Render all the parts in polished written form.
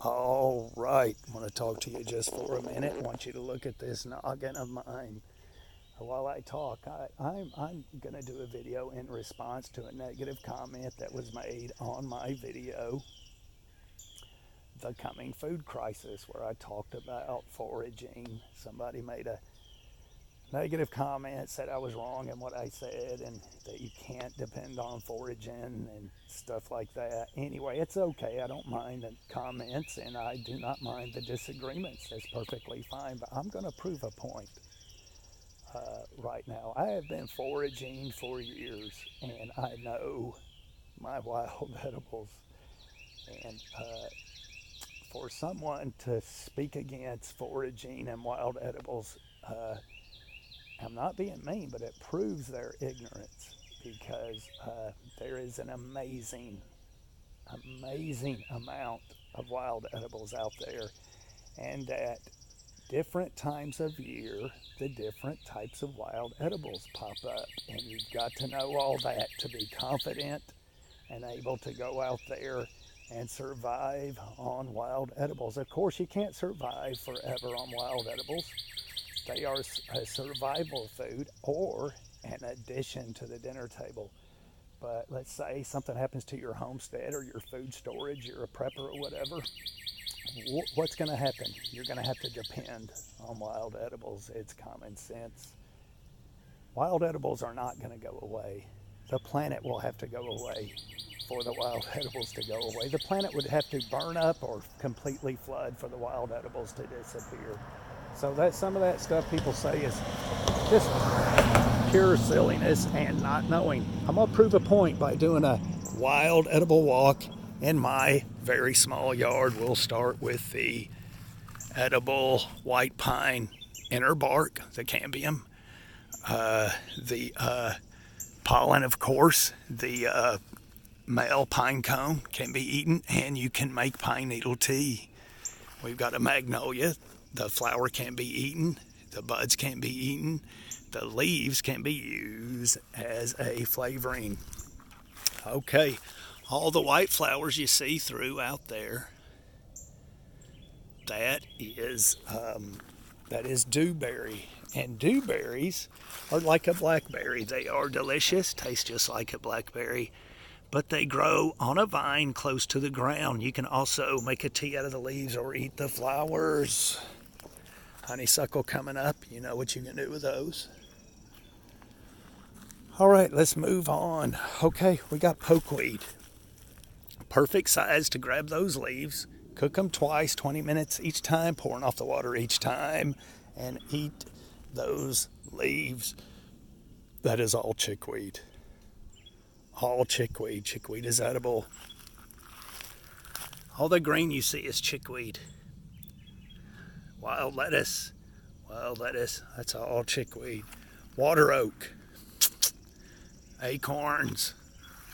All right, I want to talk to you just for a minute. I want you to look at this noggin of mine. While I talk, I'm going to do a video in response to a negative comment that was made on my video, The Coming Food Crisis, where I talked about foraging. Somebody made a negative comment, said I was wrong in what I said and that you can't depend on foraging and stuff like that. Anyway, it's okay. I don't mind the comments and I do not mind the disagreements. That's perfectly fine. But I'm going to prove a point right now. I have been foraging for years and I know my wild edibles. And for someone to speak against foraging and wild edibles, I'm not being mean, but it proves their ignorance because there is an amazing, amazing amount of wild edibles out there. And at different times of year, the different types of wild edibles pop up. And you've got to know all that to be confident and able to go out there and survive on wild edibles. Of course, you can't survive forever on wild edibles. They are a survival food or an addition to the dinner table. But let's say something happens to your homestead or your food storage, you're a prepper or whatever. What's going to happen? You're going to have to depend on wild edibles. It's common sense. Wild edibles are not going to go away. The planet will have to go away for the wild edibles to go away. The planet would have to burn up or completely flood for the wild edibles to disappear. So that some of that stuff people say is just pure silliness and not knowing. I'm going to prove a point by doing a wild edible walk in my very small yard. We'll start with the edible white pine inner bark, the cambium, the pollen, of course, the male pine cone can be eaten, and you can make pine needle tea. We've got a magnolia. The flower can be eaten, the buds can be eaten, the leaves can be used as a flavoring. Okay, all the white flowers you see through out there, that is dewberry. And dewberries are like a blackberry. They are delicious, taste just like a blackberry, but they grow on a vine close to the ground. You can also make a tea out of the leaves or eat the flowers. Honeysuckle coming up, you know what you can do with those. All right, let's move on. Okay, we got pokeweed. Perfect size to grab those leaves, cook them twice, 20 minutes each time, pouring off the water each time, and eat those leaves. That is all chickweed. All chickweed. Chickweed is edible. All the green you see is chickweed. Wild lettuce, that's all chickweed. Water oak, acorns,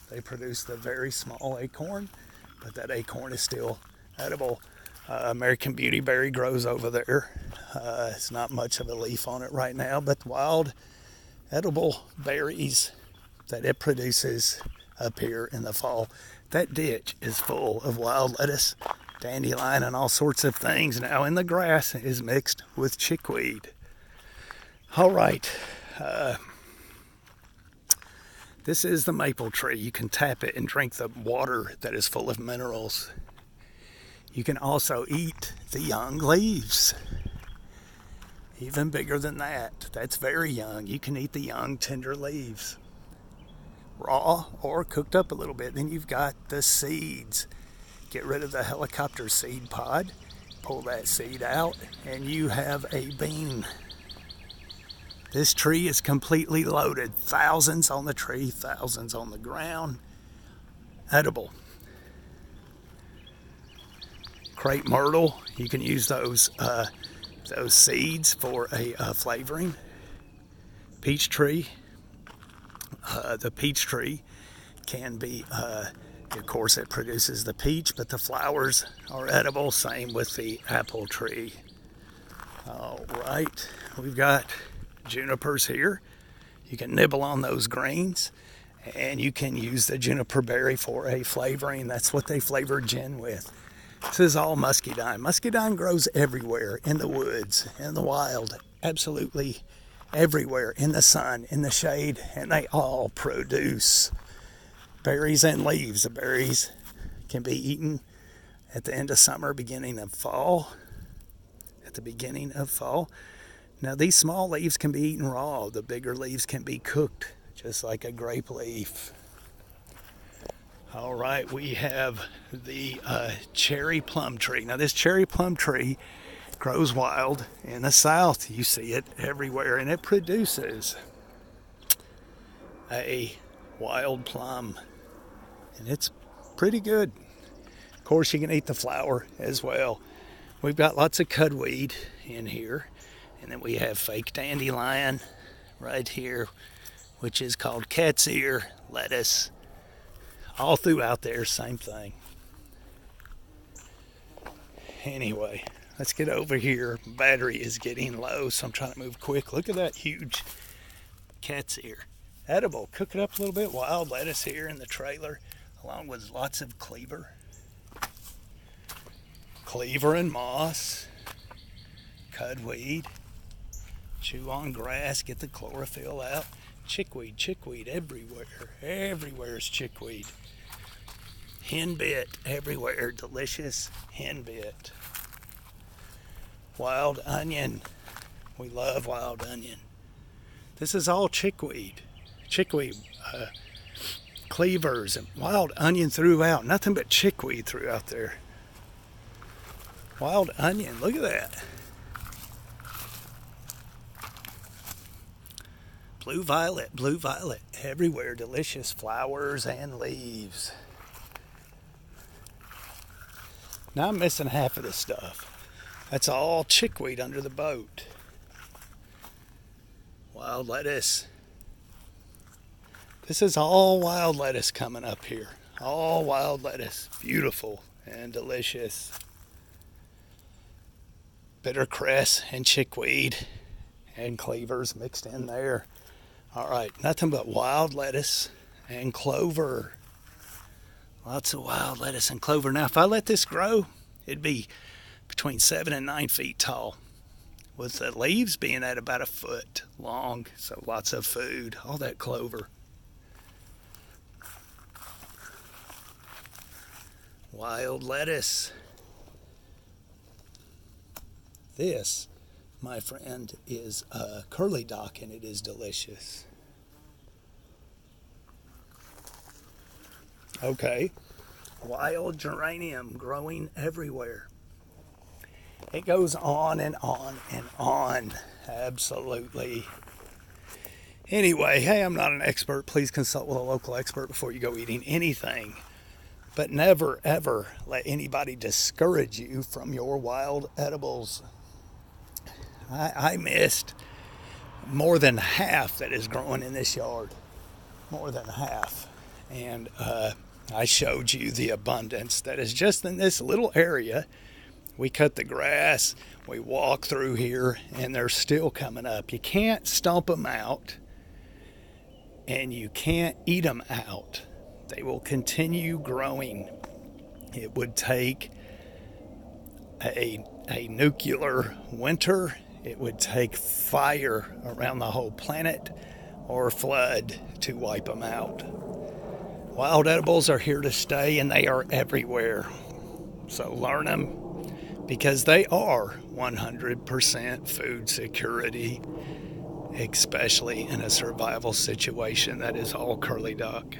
they produce the very small acorn, but that acorn is still edible. American beautyberry grows over there. It's not much of a leaf on it right now, but wild edible berries that it produces up here in the fall. That ditch is full of wild lettuce, dandelion, and all sorts of things now, and the grass is mixed with chickweed. All right, this is the maple tree. You can tap it and drink the water that is full of minerals. You can also eat the young leaves. Even bigger than that. That's very young. You can eat the young, tender leaves. Raw or cooked up a little bit. Then you've got the seeds. Get rid of the helicopter seed pod, pull that seed out, and you have a bean. This tree is completely loaded. Thousands on the tree, thousands on the ground. Edible. Crepe myrtle, you can use those seeds for a flavoring. Peach tree, the peach tree can be of course, it produces the peach, but the flowers are edible. Same with the apple tree. All right, we've got junipers here. You can nibble on those greens, and you can use the juniper berry for a flavoring. That's what they flavor gin with. This is all muscadine. Muscadine grows everywhere, in the woods, in the wild, absolutely everywhere, in the sun, in the shade, and they all produce berries and leaves. The berries can be eaten at the end of summer, beginning of fall. At the beginning of fall. Now these small leaves can be eaten raw. The bigger leaves can be cooked, just like a grape leaf. All right, we have the cherry plum tree. Now this cherry plum tree grows wild in the south. You see it everywhere, and it produces a wild plum, and it's pretty good. Of course, you can eat the flower as well. We've got lots of cudweed in here, and then we have fake dandelion right here, which is called cat's ear lettuce. All throughout there, same thing. Anyway, let's get over here. Battery is getting low, so I'm trying to move quick. Look at that huge cat's ear. Edible. Cook it up a little bit. Wild lettuce here in the trailer, along with lots of cleaver. Cleaver and moss. Cudweed. Chew on grass. Get the chlorophyll out. Chickweed everywhere. Everywhere's chickweed. Henbit everywhere. Delicious henbit. Wild onion. We love wild onion. This is all chickweed. Cleavers and wild onion throughout. Nothing but chickweed throughout there. Wild onion. Look at that. Blue violet everywhere. Delicious flowers and leaves. Now I'm missing half of the stuff. That's all chickweed under the boat. Wild lettuce. This is all wild lettuce coming up here. All wild lettuce. Beautiful and delicious. Bitter cress and chickweed and cleavers mixed in there. All right, nothing but wild lettuce and clover. Lots of wild lettuce and clover. Now, if I let this grow, it'd be between 7 and 9 feet tall, with the leaves being at about a foot long. So lots of food, all that clover. Wild lettuce. This, my friend, is a curly dock, and it is delicious. Okay, wild geranium growing everywhere. It goes on and on and on. Absolutely. Anyway, hey, I'm not an expert. Please consult with a local expert before you go eating anything. But never, ever let anybody discourage you from your wild edibles. I missed more than half that is growing in this yard. More than half. And I showed you the abundance that is just in this little area. We cut the grass, we walk through here, and they're still coming up. You can't stomp them out, and you can't eat them out. They will continue growing. It would take a nuclear winter. It would take fire around the whole planet or flood to wipe them out. Wild edibles are here to stay, and they are everywhere. So learn them, because they are 100% food security, especially in a survival situation that is all curly duck.